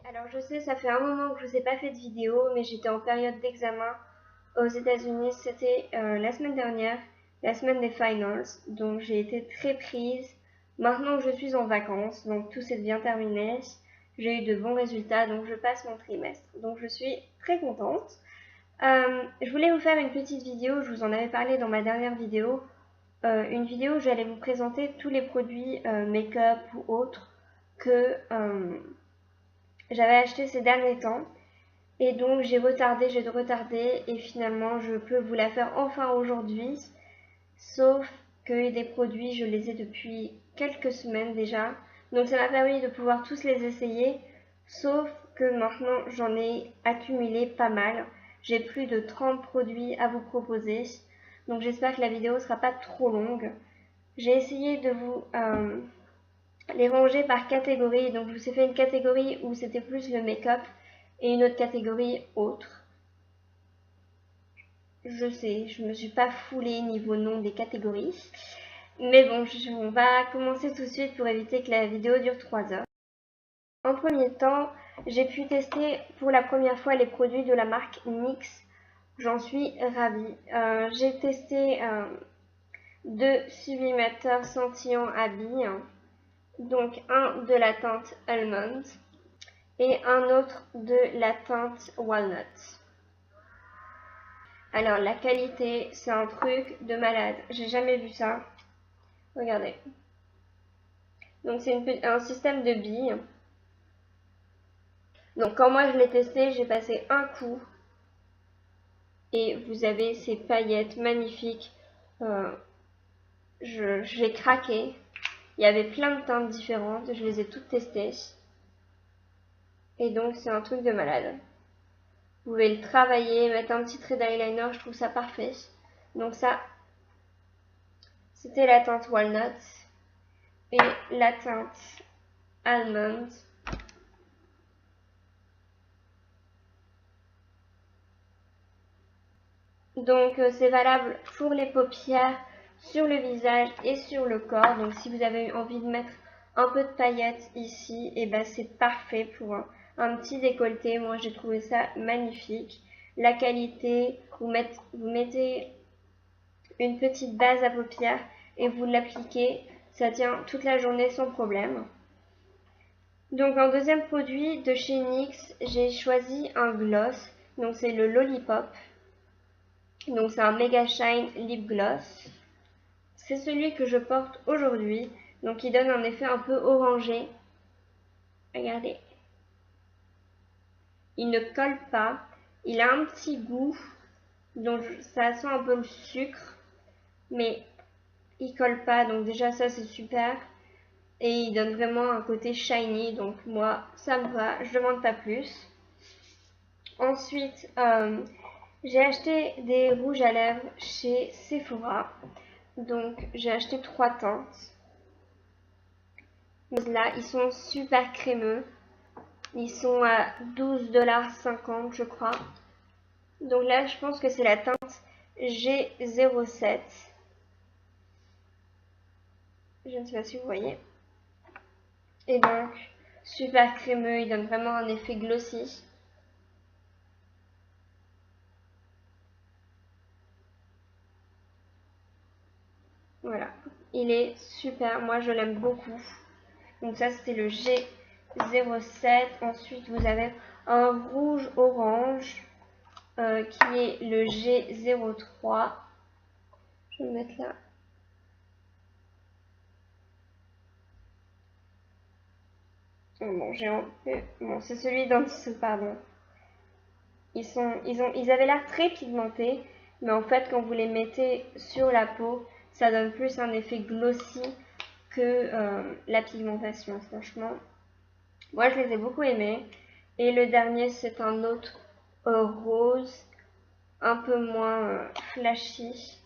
Alors je sais, ça fait un moment que je vous ai pas fait de vidéo, mais j'étais en période d'examen aux États-Unis. C'était la semaine dernière, la semaine des finals, donc j'ai été très prise. Maintenant que je suis en vacances, donc tout s'est bien terminé, j'ai eu de bons résultats, donc je passe mon trimestre. Donc je suis très contente. Je voulais vous faire une petite vidéo, je vous en avais parlé dans ma dernière vidéo. Une vidéo où j'allais vous présenter tous les produits make-up ou autres que j'avais acheté ces derniers temps. Et donc j'ai retardé et finalement je peux vous la faire enfin aujourd'hui. Sauf que des produits, je les ai depuis quelques semaines déjà. Donc ça m'a permis de pouvoir tous les essayer. Sauf que maintenant j'en ai accumulé pas mal. J'ai plus de 30 produits à vous proposer. Donc j'espère que la vidéo ne sera pas trop longue. J'ai essayé de vous les ranger par catégorie. Donc je vous ai fait une catégorie où c'était plus le make-up et une autre catégorie autre. Je sais, je me suis pas foulée niveau nom des catégories. Mais bon, on va commencer tout de suite pour éviter que la vidéo dure 3 heures. En premier temps, j'ai pu tester pour la première fois les produits de la marque NYX. J'en suis ravie. J'ai testé 2 sublimateurs scintillants à billes. Donc un de la teinte Almond et un autre de la teinte Walnut. Alors la qualité, c'est un truc de malade. J'ai jamais vu ça. Regardez. Donc c'est un système de billes. Donc quand moi je l'ai testé, j'ai passé un coup. Et vous avez ces paillettes magnifiques. J'ai craqué. Il y avait plein de teintes différentes. Je les ai toutes testées. Et donc c'est un truc de malade. Vous pouvez le travailler, mettre un petit trait d'eyeliner, je trouve ça parfait. Donc ça, c'était la teinte Walnut et la teinte Almond. Donc c'est valable pour les paupières, sur le visage et sur le corps. Donc si vous avez envie de mettre un peu de paillettes ici, et ben c'est parfait pour un petit décolleté. Moi j'ai trouvé ça magnifique. La qualité, vous mettez une petite base à paupières et vous l'appliquez, ça tient toute la journée sans problème. Donc en deuxième produit de chez NYX, j'ai choisi un gloss, donc c'est le Lollipop. Donc c'est un Mega Shine Lip Gloss. C'est celui que je porte aujourd'hui, donc il donne un effet un peu orangé. Regardez. Il ne colle pas, il a un petit goût, donc ça sent un peu le sucre, mais il colle pas, donc déjà ça c'est super. Et il donne vraiment un côté shiny, donc moi ça me va, je demande pas plus. Ensuite, j'ai acheté des rouges à lèvres chez Sephora. Donc j'ai acheté 3 teintes. Là, ils sont super crémeux. Ils sont à 12,50 $ je crois. Donc là, je pense que c'est la teinte G07. Je ne sais pas si vous voyez. Et donc, super crémeux, il donne vraiment un effet glossy. Voilà, il est super, moi je l'aime beaucoup. Donc ça c'était le G07. Ensuite vous avez un rouge orange qui est le G03. Je vais le mettre là. Bon, bon, c'est celui d'en dessous, pardon. Ils avaient l'air très pigmentés, mais en fait, quand vous les mettez sur la peau, ça donne plus un effet glossy que la pigmentation, franchement. Moi, je les ai beaucoup aimés. Et le dernier, c'est un autre rose, un peu moins flashy.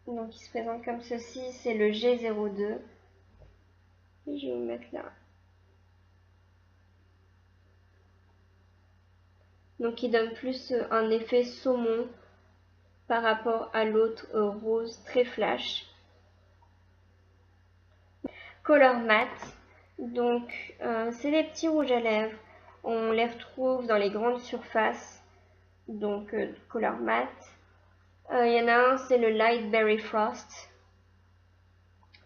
Donc, il se présente comme ceci. C'est le G02. Et je vais vous mettre là. Donc, il donne plus un effet saumon par rapport à l'autre rose très flash. Color Matte. Donc, c'est des petits rouges à lèvres On les retrouve dans les grandes surfaces, donc couleur mat. Il y en a un, c'est le Light Berry Frost.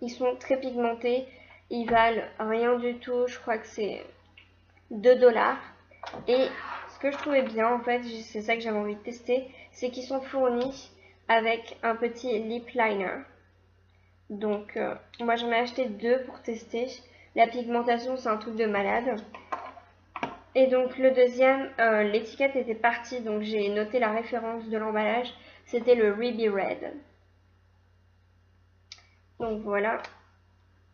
Ils sont très pigmentés, ils valent rien du tout, je crois que c'est 2 $. Et ce que je trouvais bien, en fait, c'est ça que j'avais envie de tester, c'est qu'ils sont fournis avec un petit lip liner. Donc, moi j'en ai acheté 2 pour tester. La pigmentation, c'est un truc de malade. Et donc, le deuxième, l'étiquette était partie, donc j'ai noté la référence de l'emballage. C'était le Ruby Red. Donc, voilà.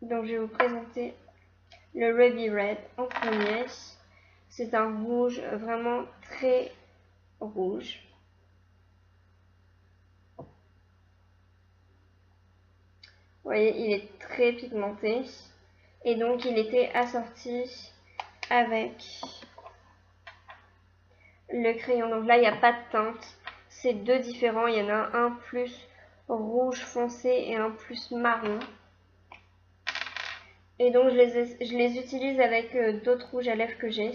Donc, je vais vous présenter le Ruby Red en premier. C'est un rouge vraiment très rouge. Vous voyez, il est très pigmenté. Et donc, il était assorti avec le crayon. Donc là, il n'y a pas de teinte. C'est 2 différents. Il y en a un plus rouge foncé et un plus marron. Et donc, je les utilise avec d'autres rouges à lèvres que j'ai.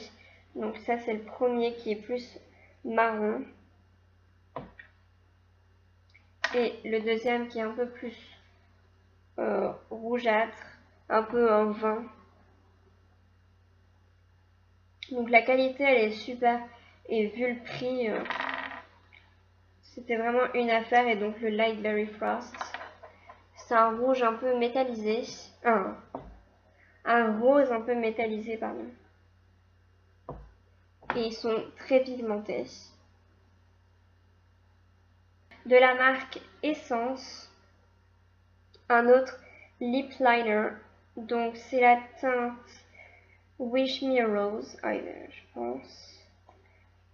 Donc ça, c'est le premier qui est plus marron. Et le deuxième qui est un peu plus rougeâtre, un peu un vin. Donc la qualité, elle est super. Et vu le prix, c'était vraiment une affaire. Et donc le Light Berry Frost, c'est un rouge un peu métallisé. Un rose un peu métallisé, pardon. Et ils sont très pigmentés. De la marque Essence, un autre lip liner. Donc c'est la teinte Wish Me a Rose, je pense.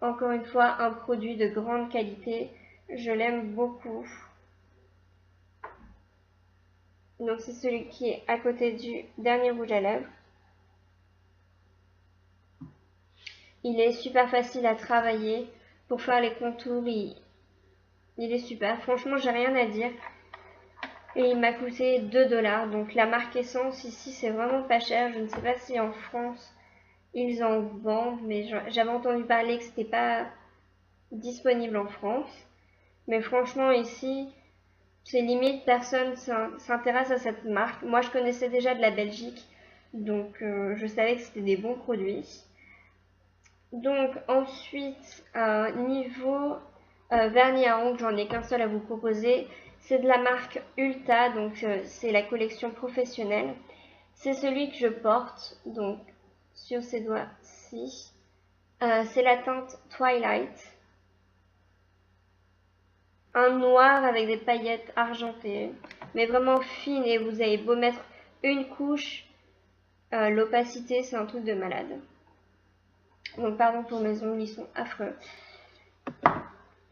Encore une fois, un produit de grande qualité. Je l'aime beaucoup. Donc c'est celui qui est à côté du dernier rouge à lèvres. Il est super facile à travailler pour faire les contours. Il est super. Franchement, j'ai rien à dire. Et il m'a coûté 2 $. Donc la marque Essence ici, c'est vraiment pas cher. Je ne sais pas si en France ils en vendent, mais j'avais entendu parler que c'était pas disponible en France. Mais franchement ici, c'est limite personne s'intéresse à cette marque. Moi, je connaissais déjà de la Belgique, donc je savais que c'était des bons produits. Donc ensuite, niveau vernis à ongles, j'en ai qu'un seul à vous proposer. C'est de la marque Ulta, donc c'est la collection professionnelle. C'est celui que je porte, donc sur ces doigts-ci. C'est la teinte Twilight. Un noir avec des paillettes argentées, mais vraiment fine, et vous avez beau mettre une couche, l'opacité, c'est un truc de malade. Donc pardon pour mes ongles, ils sont affreux.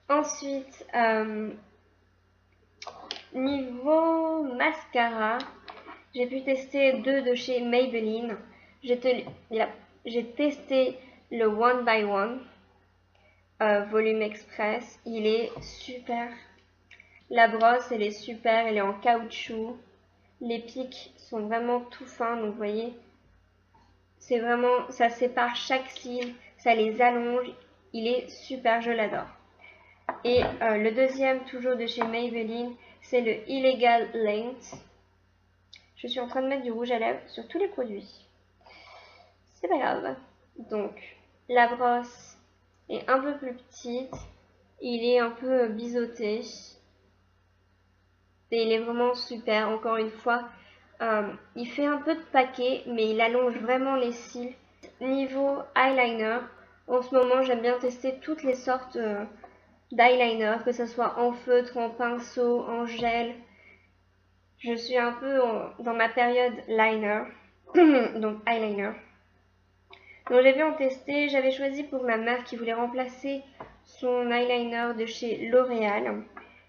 Ensuite, niveau mascara, j'ai pu tester 2 de chez Maybelline. J'ai testé le One by One Volume Express. Il est super. La brosse, elle est super. Elle est en caoutchouc. Les pics sont vraiment tout fins. Donc, vous voyez, c'est vraiment, ça sépare chaque cil. Ça les allonge. Il est super. Je l'adore. Et le deuxième, toujours de chez Maybelline, c'est le Illegal Length. Je suis en train de mettre du rouge à lèvres sur tous les produits. C'est pas grave. Donc, la brosse est un peu plus petite. Il est un peu biseauté. Et il est vraiment super. Encore une fois, il fait un peu de paquet, mais il allonge vraiment les cils. Niveau eyeliner, en ce moment, j'aime bien tester toutes les sortes d'eyeliner, que ce soit en feutre, en pinceau, en gel. Je suis un peu dans ma période liner, donc eyeliner. Donc j'ai vu en tester, j'avais choisi pour ma mère qui voulait remplacer son eyeliner de chez L'Oréal.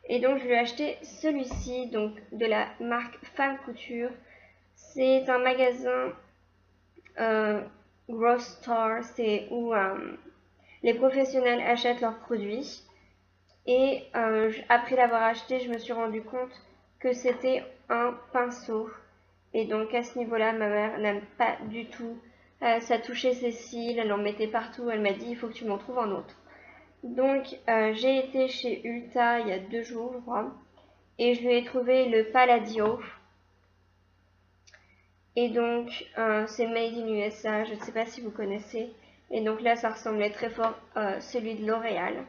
Et donc je lui ai acheté celui-ci, donc de la marque Femme Couture. C'est un magasin Gross Store, c'est où les professionnels achètent leurs produits. Et après l'avoir acheté, je me suis rendu compte que c'était un pinceau. Et donc à ce niveau-là, ma mère n'aime pas du tout ça touchait ses cils, elle en mettait partout, elle m'a dit il faut que tu m'en trouves un autre. Donc j'ai été chez Ulta il y a 2 jours je crois, et je lui ai trouvé le Palladio. Et donc c'est made in USA, je ne sais pas si vous connaissez. Et donc là ça ressemblait très fort à celui de L'Oréal.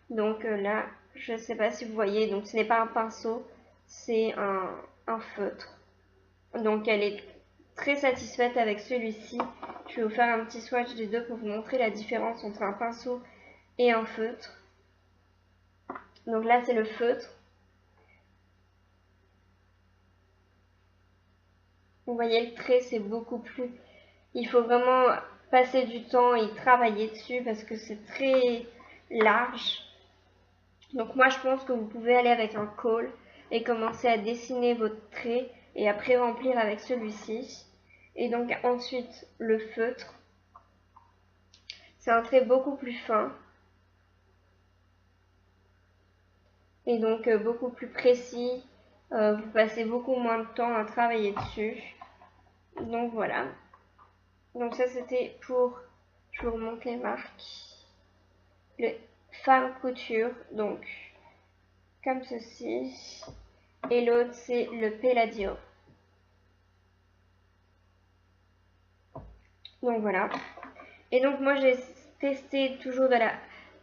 Donc là je ne sais pas si vous voyez, donc ce n'est pas un pinceau, c'est un feutre. Donc elle est très satisfaite avec celui-ci. Je vais vous faire un petit swatch des deux pour vous montrer la différence entre un pinceau et un feutre. Donc là c'est le feutre. Vous voyez le trait, c'est beaucoup plus... Il faut vraiment passer du temps et travailler dessus parce que c'est très large. Donc moi je pense que vous pouvez aller avec un col et commencer à dessiner votre trait et après remplir avec celui-ci. Et donc ensuite le feutre. C'est un trait beaucoup plus fin. Et donc beaucoup plus précis. Vous passez beaucoup moins de temps à travailler dessus. Donc voilà. Donc ça c'était pour, je vous remonte les marques, le Femme Couture, donc comme ceci, et l'autre c'est le Palladio. Donc voilà. Et donc moi j'ai testé toujours de la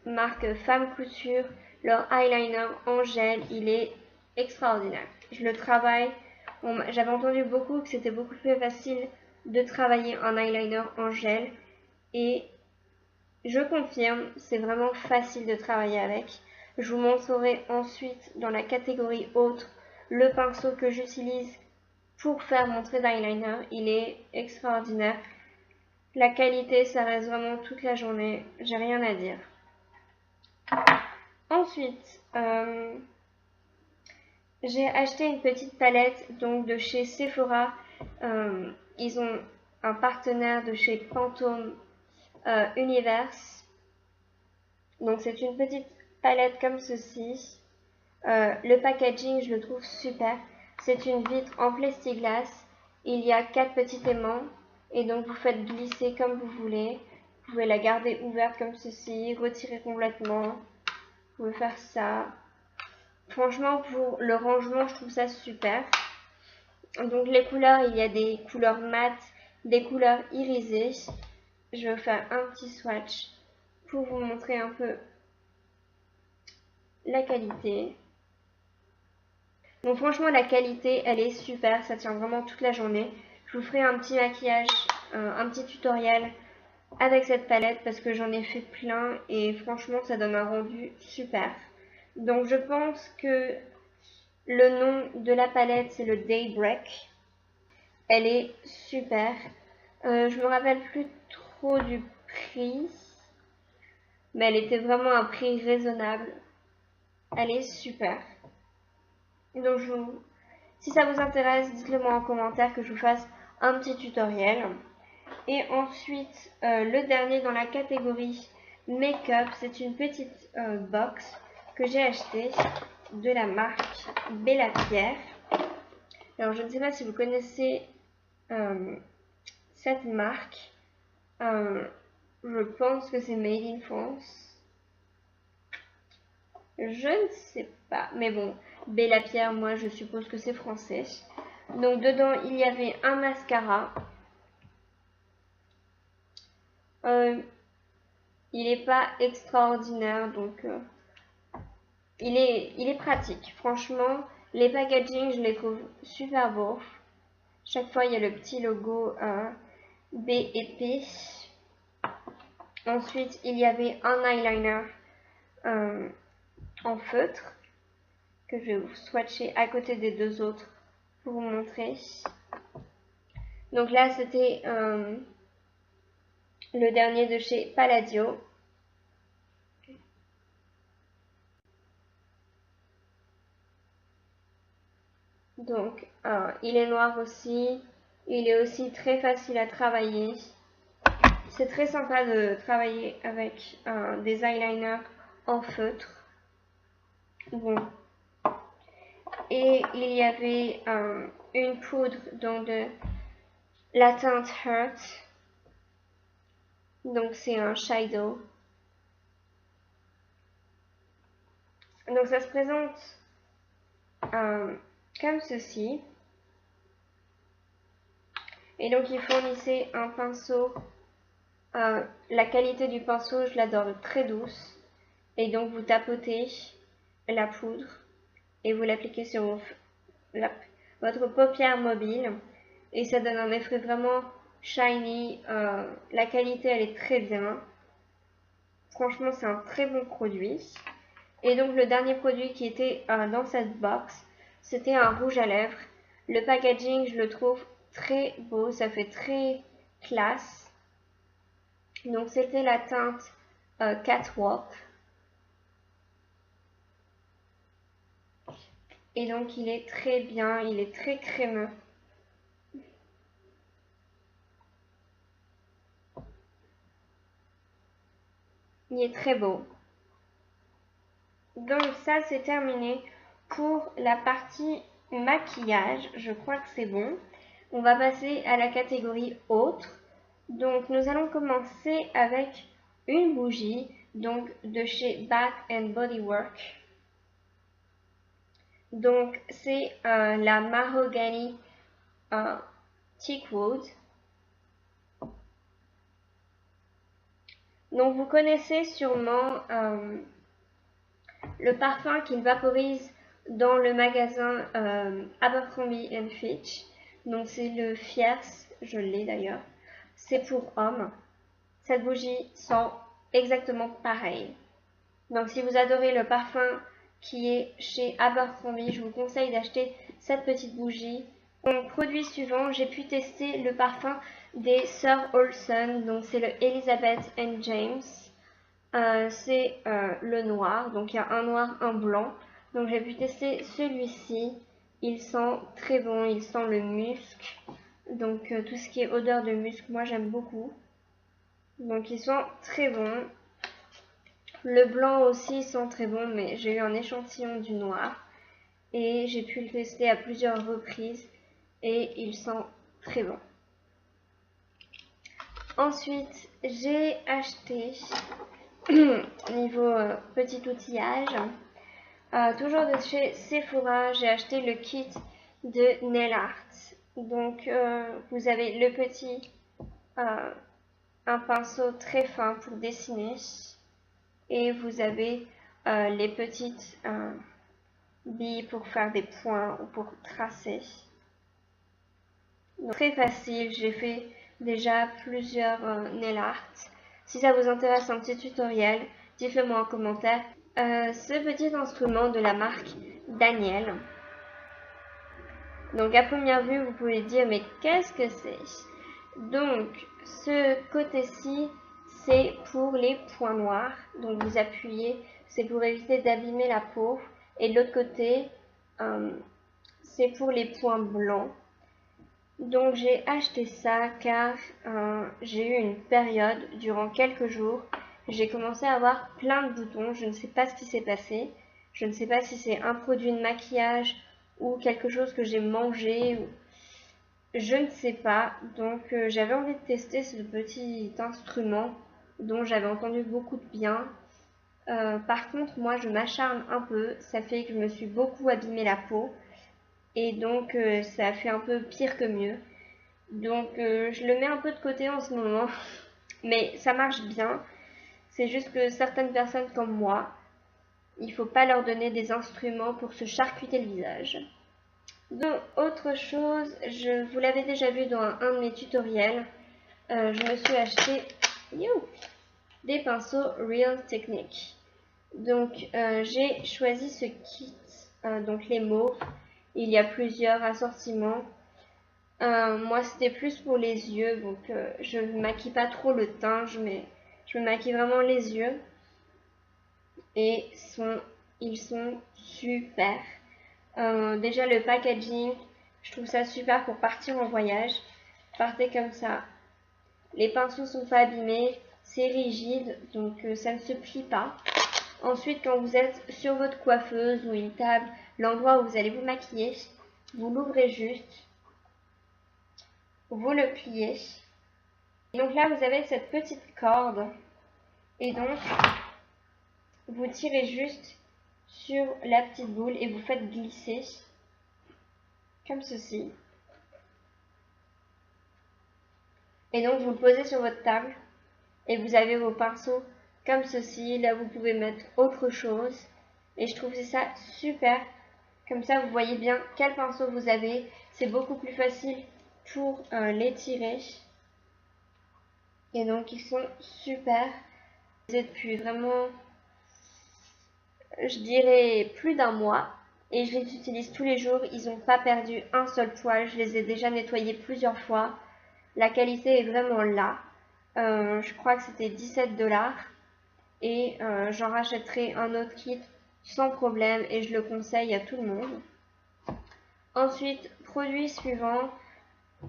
marque Femme Couture, leur eyeliner en gel, il est extraordinaire. Je le travaille, j'avais entendu beaucoup que c'était beaucoup plus facile de travailler un eyeliner en gel, et je confirme, c'est vraiment facile de travailler avec. Je vous montrerai ensuite dans la catégorie autre le pinceau que j'utilise pour faire mon trait d'eyeliner. Il est extraordinaire. La qualité, ça reste vraiment toute la journée. J'ai rien à dire. Ensuite, j'ai acheté une petite palette donc de chez Sephora. Ils ont un partenaire de chez Pantone Universe. Donc c'est une petite palette comme ceci. Le packaging, je le trouve super. C'est une vitre en plexiglas. Il y a 4 petits aimants. Et donc vous faites glisser comme vous voulez. Vous pouvez la garder ouverte comme ceci, retirer complètement. Vous pouvez faire ça. Franchement, pour le rangement, je trouve ça super. Donc les couleurs, il y a des couleurs mates, des couleurs irisées. Je vais faire un petit swatch pour vous montrer un peu la qualité. Donc franchement la qualité elle est super, ça tient vraiment toute la journée. Je vous ferai un petit maquillage, un petit tutoriel avec cette palette parce que j'en ai fait plein et franchement ça donne un rendu super. Donc je pense que le nom de la palette c'est le Daybreak. Elle est super. Je me rappelle plus trop du prix, mais elle était vraiment à un prix raisonnable. Elle est super. Donc si ça vous intéresse, dites-le moi en commentaire que je vous fasse un petit tutoriel. Et ensuite, le dernier dans la catégorie make-up, c'est une petite box que j'ai achetée de la marque Bella Pierre. Alors je ne sais pas si vous connaissez cette marque. Je pense que c'est Made in France. Je ne sais pas, mais bon, Bella Pierre, moi je suppose que c'est français. Donc dedans il y avait un mascara. Il n'est pas extraordinaire, donc il est pratique. Franchement, les packaging je les trouve super beaux. Chaque fois il y a le petit logo B et P. Ensuite il y avait un eyeliner en feutre que je vais vous swatcher à côté des deux autres pour vous montrer. Donc là c'était le dernier de chez Palladio. Donc il est noir aussi, il est aussi très facile à travailler. C'est très sympa de travailler avec des eyeliners en feutre. Bon. Et il y avait une poudre donc de la teinte Heart. Donc c'est un shadow. Donc ça se présente comme ceci. Et donc il fournissait un pinceau. La qualité du pinceau, je l'adore, très douce. Et donc vous tapotez la poudre et vous l'appliquez sur votre paupière mobile. Et ça donne un effet vraiment shiny. La qualité, elle est très bien. Franchement, c'est un très bon produit. Et donc le dernier produit qui était dans cette box, c'était un rouge à lèvres. Le packaging, je le trouve très beau, ça fait très classe. Donc c'était la teinte Catwalk. Et donc il est très bien, il est très crémeux. Il est très beau. Donc ça c'est terminé pour la partie maquillage. Je crois que c'est bon. On va passer à la catégorie autre. Donc nous allons commencer avec une bougie donc de chez Bath Body Works. Donc c'est la Mahogany Teakwood. Donc vous connaissez sûrement le parfum qu'il vaporise dans le magasin Abercrombie Fitch. Donc c'est le Fierce, je l'ai d'ailleurs. C'est pour hommes. Cette bougie sent exactement pareil. Donc si vous adorez le parfum qui est chez Abercrombie, je vous conseille d'acheter cette petite bougie. Donc produit suivant, j'ai pu tester le parfum des sœurs Olsen. Donc c'est le Elizabeth and James. C'est le noir, donc il y a un noir, un blanc. Donc j'ai pu tester celui-ci. Il sent très bon, il sent le musc. Donc tout ce qui est odeur de musc, moi j'aime beaucoup. Donc il sent très bon. Le blanc aussi sent très bon, mais j'ai eu un échantillon du noir. Et j'ai pu le tester à plusieurs reprises. Et il sent très bon. Ensuite, j'ai acheté, niveau petit outillage, toujours de chez Sephora, j'ai acheté le kit de Nail Art. Donc, vous avez le petit, un pinceau très fin pour dessiner. Et vous avez les petites billes pour faire des points ou pour tracer. Donc, très facile, j'ai fait déjà plusieurs nail art. Si ça vous intéresse un petit tutoriel, dites-le-moi en commentaire. Ce petit instrument de la marque Daniel. Donc à première vue, vous pouvez dire mais qu'est-ce que c'est? Donc ce côté-ci, c'est pour les points noirs. Donc vous appuyez, c'est pour éviter d'abîmer la peau. Et de l'autre côté, c'est pour les points blancs. Donc j'ai acheté ça car j'ai eu une période durant quelques jours. J'ai commencé à avoir plein de boutons. Je ne sais pas ce qui s'est passé. Je ne sais pas si c'est un produit de maquillage ou quelque chose que j'ai mangé. Je ne sais pas. Donc j'avais envie de tester ce petit instrument dont j'avais entendu beaucoup de bien. Par contre, moi je m'acharne un peu. Ça fait que je me suis beaucoup abîmé la peau. Et donc ça a fait un peu pire que mieux. Donc je le mets un peu de côté en ce moment. Mais ça marche bien. C'est juste que certaines personnes comme moi, il ne faut pas leur donner des instruments pour se charcuter le visage. Donc autre chose, je vous l'avais déjà vu dans un de mes tutoriels. Je me suis acheté des pinceaux Real Technique. Donc j'ai choisi ce kit, donc les mauves. Il y a plusieurs assortiments. Moi c'était plus pour les yeux, donc je ne maquille pas trop le teint, je me maquille vraiment les yeux. Et ils sont super. Déjà le packaging, je trouve ça super pour partir en voyage. Partez comme ça. Les pinceaux sont pas abîmés, c'est rigide, donc ça ne se plie pas. Ensuite, quand vous êtes sur votre coiffeuse ou une table, l'endroit où vous allez vous maquiller, vous l'ouvrez juste, vous le pliez Donc là, vous avez cette petite corde. Et donc, vous tirez juste sur la petite boule et vous faites glisser comme ceci. Et donc, vous le posez sur votre table et vous avez vos pinceaux comme ceci. Là, vous pouvez mettre autre chose. Et je trouve ça super. Comme ça, vous voyez bien quel pinceau vous avez. C'est beaucoup plus facile pour les tirer. Et donc, ils sont super. Depuis vraiment, je dirais, plus d'un mois. Et je les utilise tous les jours. Ils n'ont pas perdu un seul poil. Je les ai déjà nettoyés plusieurs fois. La qualité est vraiment là. Je crois que c'était 17 $. Et j'en rachèterai un autre kit sans problème. Et je le conseille à tout le monde. Ensuite, produit suivant.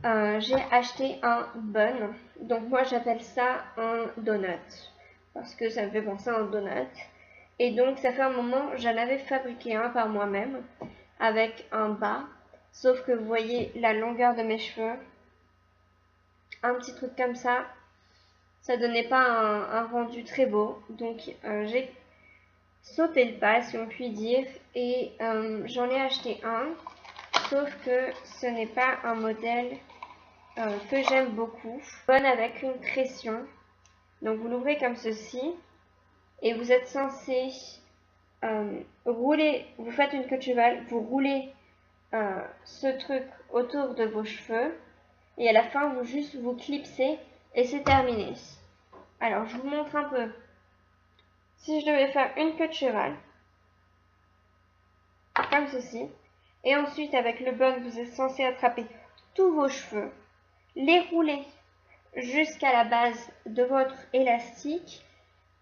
J'ai acheté un bun. Donc moi j'appelle ça un donut. Parce que ça me fait penser à un donut. Et donc ça fait un moment, j'en avais fabriqué un par moi-même. Avec un bas. Sauf que vous voyez la longueur de mes cheveux. Un petit truc comme ça. Ça donnait pas un rendu très beau. Donc j'ai sauté le pas si on peut dire. Et j'en ai acheté un. Sauf que ce n'est pas un modèle que j'aime beaucoup. Bonne avec une pression. Donc vous l'ouvrez comme ceci. Et vous êtes censé rouler. Vous faites une queue de cheval. Vous roulez ce truc autour de vos cheveux. Et à la fin, vous clipsez. Et c'est terminé. Alors je vous montre un peu. Si je devais faire une queue de cheval. Comme ceci. Et ensuite avec le bun, vous êtes censé attraper tous vos cheveux. Les rouler jusqu'à la base de votre élastique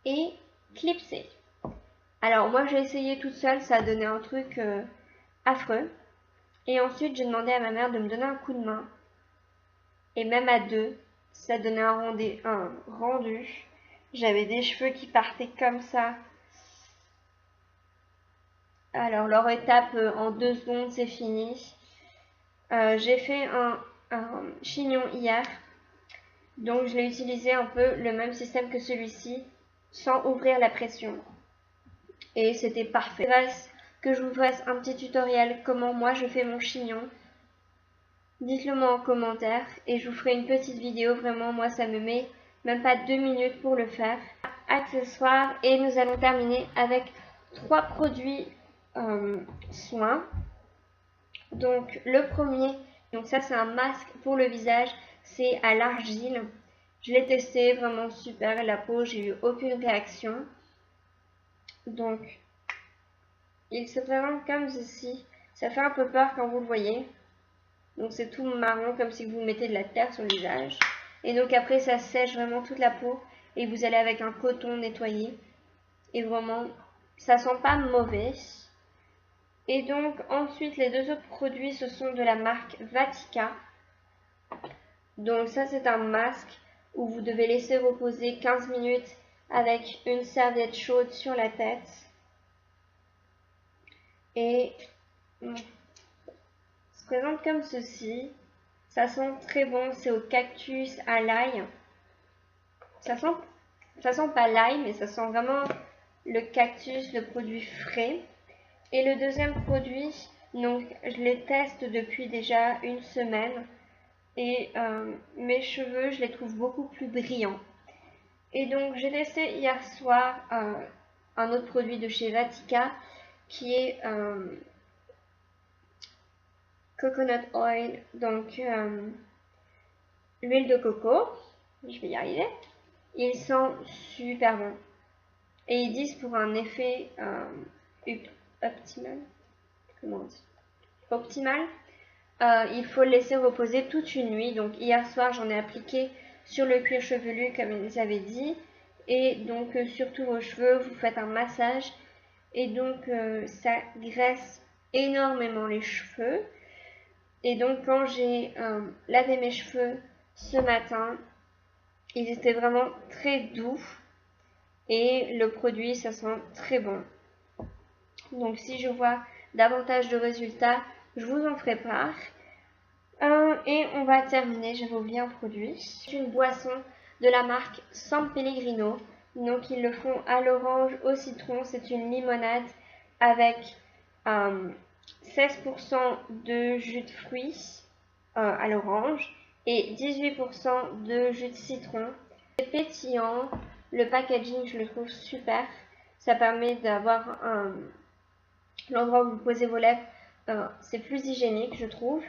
et clipser. Alors moi j'ai essayé toute seule, ça a donné un truc affreux. Et ensuite j'ai demandé à ma mère de me donner un coup de main. Et même à deux, ça donnait un rendu. J'avais des cheveux qui partaient comme ça. Alors leur étape en 2 secondes c'est fini. J'ai fait un chignon hier. Donc je l'ai utilisé un peu le même système que celui-ci, sans ouvrir la pression. Et c'était parfait. Il reste que je vous fasse un petit tutoriel comment moi je fais mon chignon. Dites-le moi en commentaire et je vous ferai une petite vidéo. Vraiment, moi ça me met même pas 2 minutes pour le faire. Accessoires, et nous allons terminer avec 3 produits soins. Donc le premier, donc ça c'est un masque pour le visage, c'est à l'argile. Je l'ai testé, vraiment super, la peau, j'ai eu aucune réaction. Donc il se présente comme ceci. Ça fait un peu peur quand vous le voyez. Donc c'est tout marron, comme si vous mettez de la terre sur le visage. Et donc après ça sèche vraiment toute la peau et vous allez avec un coton nettoyé. Et vraiment, ça sent pas mauvais. Et donc ensuite les deux autres produits, ce sont de la marque Vatica. Donc ça c'est un masque où vous devez laisser reposer 15 minutes avec une serviette chaude sur la tête. Et se présente comme ceci. Ça sent très bon, c'est au cactus, à l'ail. Ça sent pas l'ail, mais ça sent vraiment le cactus, le produit frais. Et le deuxième produit, donc je les teste depuis déjà une semaine. Et mes cheveux, je les trouve beaucoup plus brillants. Et donc j'ai testé hier soir un autre produit de chez Vatica qui est coconut oil, donc l'huile de coco. Je vais y arriver. Il sent super bon. Et ils disent pour un effet optimal. Comment on dit? Optimal. Il faut le laisser reposer toute une nuit. Donc hier soir j'en ai appliqué sur le cuir chevelu comme ils avaient dit. Et donc sur tous vos cheveux, vous faites un massage. Et donc ça graisse énormément les cheveux. Et donc quand j'ai lavé mes cheveux ce matin, ils étaient vraiment très doux. Et le produit, ça sent très bon. Donc si je vois davantage de résultats, je vous en ferai part. Et on va terminer, j'avais oublié un produit. C'est une boisson de la marque San Pellegrino. Donc ils le font à l'orange, au citron. C'est une limonade avec 16% de jus de fruits à l'orange et 18% de jus de citron. C'est pétillant. Le packaging, je le trouve super. Ça permet d'avoir l'endroit où vous posez vos lèvres, c'est plus hygiénique, je trouve.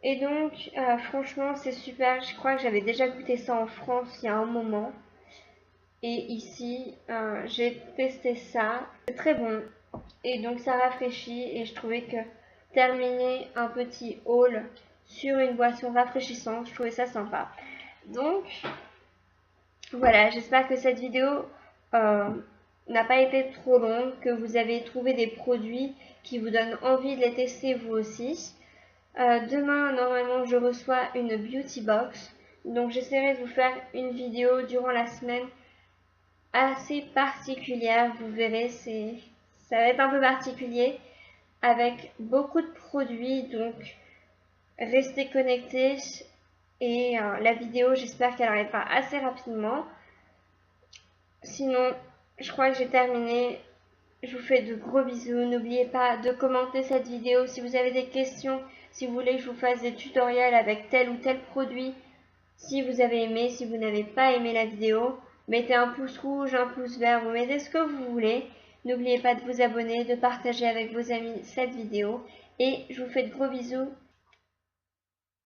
Et donc, franchement, c'est super. Je crois que j'avais déjà goûté ça en France il y a un moment. Et ici, j'ai testé ça. C'est très bon. Et donc, ça rafraîchit. Et je trouvais que terminer un petit haul sur une boisson rafraîchissante, je trouvais ça sympa. Donc, voilà, j'espère que cette vidéo n'a pas été trop longue, que vous avez trouvé des produits qui vous donnent envie de les tester vous aussi. Demain, normalement, je reçois une beauty box. Donc, j'essaierai de vous faire une vidéo durant la semaine assez particulière. Vous verrez, ça va être un peu particulier avec beaucoup de produits. Donc, restez connectés. Et la vidéo, j'espère qu'elle arrivera assez rapidement. Sinon, je crois que j'ai terminé. Je vous fais de gros bisous. N'oubliez pas de commenter cette vidéo si vous avez des questions, si vous voulez que je vous fasse des tutoriels avec tel ou tel produit. Si vous avez aimé, si vous n'avez pas aimé la vidéo, mettez un pouce rouge, un pouce vert, vous mettez ce que vous voulez. N'oubliez pas de vous abonner, de partager avec vos amis cette vidéo. Et je vous fais de gros bisous.